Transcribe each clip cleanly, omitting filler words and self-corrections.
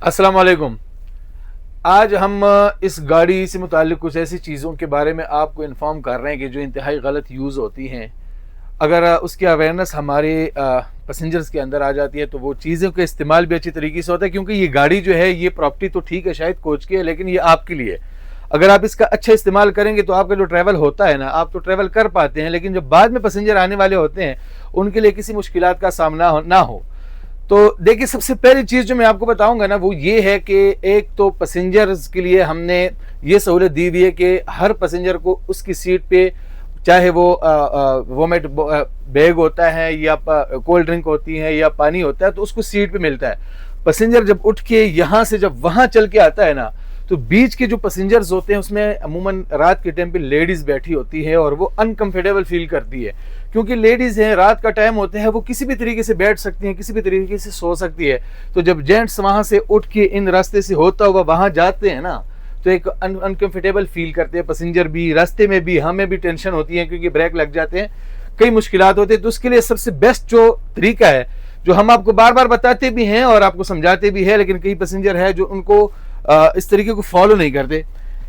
अस्सलाम वालेकुम। आज हम इस गाड़ी से मुताल्लिक़ कुछ ऐसी चीज़ों के बारे में आपको इन्फॉर्म कर रहे हैं कि जो इंतहाई गलत यूज़ होती हैं। अगर उसकी अवेयरनेस हमारे पैसेंजर्स के अंदर आ जाती है तो वो चीज़ों का इस्तेमाल भी अच्छी तरीके से होता है, क्योंकि ये गाड़ी जो है ये प्रॉपर्टी तो ठीक है शायद कोच की है, लेकिन ये आपके लिए। अगर आप इसका अच्छा इस्तेमाल करेंगे तो आपका जो ट्रैवल होता है ना, आप तो ट्रैवल कर पाते हैं, लेकिन जब बाद में पैसेंजर आने वाले होते हैं उनके लिए किसी मुश्किलात का सामना ना हो। तो देखिए, सबसे पहली चीज़ जो मैं आपको बताऊंगा ना वो ये है कि एक तो पैसेंजर्स के लिए हमने ये सहूलत दी हुई है कि हर पैसेंजर को उसकी सीट पे, चाहे वो वोमेट बैग होता है या कोल्ड ड्रिंक होती है या पानी होता है, तो उसको सीट पे मिलता है। पैसेंजर जब उठ के यहाँ से जब वहाँ चल के आता है ना, तो बीच के जो पैसेंजर्स होते हैं उसमें अमूमन रात के टाइम पे लेडीज़ बैठी होती है और वो अनकंफर्टेबल फील करती है, क्योंकि लेडीज़ हैं, रात का टाइम होता है, वो किसी भी तरीके से बैठ सकती हैं, किसी भी तरीके से सो सकती है। तो जब जेंट्स वहाँ से उठ के इन रास्ते से होता हुआ वहाँ जाते हैं ना, तो एक अनकंफर्टेबल फील करते हैं पैसेंजर भी, रास्ते में भी हमें भी टेंशन होती है क्योंकि ब्रेक लग जाते हैं, कई मुश्किलात होती है। तो उसके लिए सबसे बेस्ट जो तरीका है, जो हम आपको बार बार बताते भी हैं और आपको समझाते भी हैं, लेकिन कई पैसेंजर है जो उनको इस तरीके को फॉलो नहीं करते।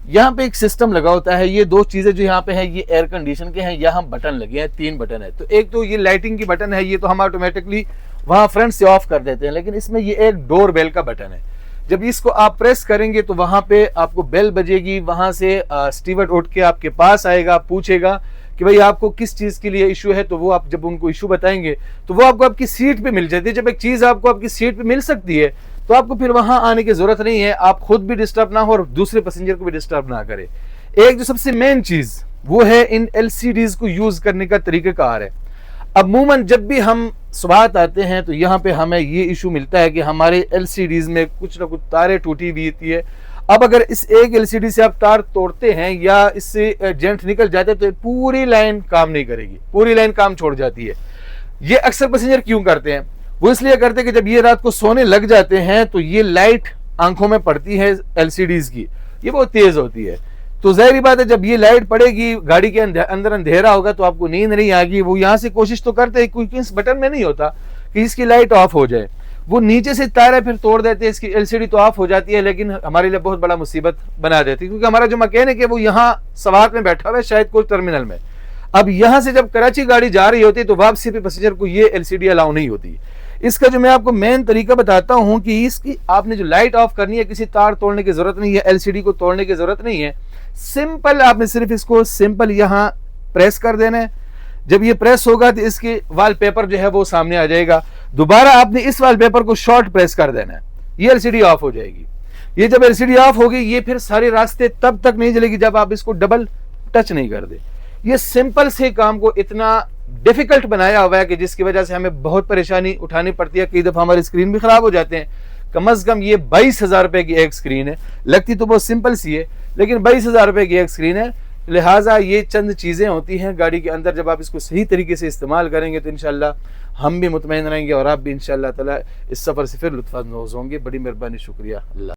यहाँ पे एक सिस्टम लगा होता है, ये दो चीजें जो यहाँ पे है ये एयर कंडीशन के हैं, यहाँ बटन लगे हैं, 3 बटन है। तो एक तो ये लाइटिंग की बटन है, ये तो हम ऑटोमेटिकली वहाँ फ्रंट से ऑफ कर देते हैं, लेकिन इसमें ये एक डोर बेल का बटन है। जब इसको आप प्रेस करेंगे तो वहाँ पे आपको बेल बजेगी, वहाँ से स्टीवर्ड उठ के आपके पास आएगा, पूछेगा कि भाई आपको किस चीज़ के लिए इशू है। तो वो आप जब उनको इशू बताएंगे तो वो आपको आपकी सीट पे मिल जाती है। जब एक चीज़ आपको आपकी सीट पे मिल सकती है तो आपको फिर वहां आने की जरूरत नहीं है, आप खुद भी डिस्टर्ब ना हो और दूसरे पैसेंजर को भी डिस्टर्ब ना करे। एक जो सबसे मेन चीज वो है इन एलसीडीज को यूज करने का तरीकाकार है। अमूमन जब भी हम स्वात आते हैं तो यहाँ पे हमें ये इशू मिलता है कि हमारे एलसीडीज में कुछ ना कुछ तारें टूटी हुई होती है। अब अगर इस एक एलसीडी से आप तार तोड़ते हैं या इससे जेंट निकल जाते हैं तो पूरी लाइन काम नहीं करेगी, पूरी लाइन काम छोड़ जाती है। ये अक्सर पैसेंजर क्यों करते हैं? वो इसलिए करते हैं कि जब ये रात को सोने लग जाते हैं तो ये लाइट आंखों में पड़ती है एलसीडीज की, ये बहुत तेज होती है। तो जाहिर बात है जब ये लाइट पड़ेगी, गाड़ी के अंदर अंधेरा होगा तो आपको नींद नहीं आएगी। वो यहाँ से कोशिश तो करते हैं, क्योंकि इस बटन में नहीं होता कि इसकी लाइट ऑफ हो जाए, वो नीचे से तार फिर तोड़ देते हैं, इसकी एलसीडी तो ऑफ हो जाती है, लेकिन हमारे लिए बहुत बड़ा मुसीबत बना देती है, क्योंकि हमारा जो मैकेनिक है वो यहाँ सवार में बैठा हुआ है शायद कोई टर्मिनल में। अब यहाँ से जब कराची गाड़ी जा रही होती है तो वापसी पे पैसेंजर को ये एलसीडी अलाउ नहीं होती। इसका जो मैं आपको मेन तरीका बताता हूं कि इसकी आपने जो लाइट ऑफ करनी है, किसी तार तोड़ने की जरूरत नहीं है, एलसीडी को तोड़ने की जरूरत नहीं है। सिंपल आपने सिर्फ इसको सिंपल यहां प्रेस कर देना है। जब ये प्रेस होगा तो इसके वॉलपेपर जो है वो सामने आ जाएगा। दोबारा आपने इस वॉलपेपर को शॉर्ट प्रेस कर देना है, ये एलसीडी ऑफ हो जाएगी। ये जब एलसीडी ऑफ होगी ये फिर सारे रास्ते तब तक नहीं जलेगी जब आप इसको डबल टच नहीं कर दे। ये सिंपल से काम को इतना डिफिकल्ट बनाया हुआ है कि जिसकी वजह से हमें बहुत परेशानी उठानी पड़ती है। कई दफा हमारे स्क्रीन भी खराब हो जाते हैं। कम अज कम ये 22,000 रुपए की एक स्क्रीन है, लगती तो बहुत सिंपल सी है, लेकिन 22,000 रुपए की एक स्क्रीन है। लिहाजा ये चंद चीजें होती हैं गाड़ी के अंदर, जब आप इसको सही तरीके से इस्तेमाल करेंगे तो इंशाल्लाह हम भी मुतमईन रहेंगे और आप भी इंशाल्लाह ताला इस सफर से फिर लुत्फ अंदोज होंगे। बड़ी मेहरबानी, शुक्रिया। अल्लाह।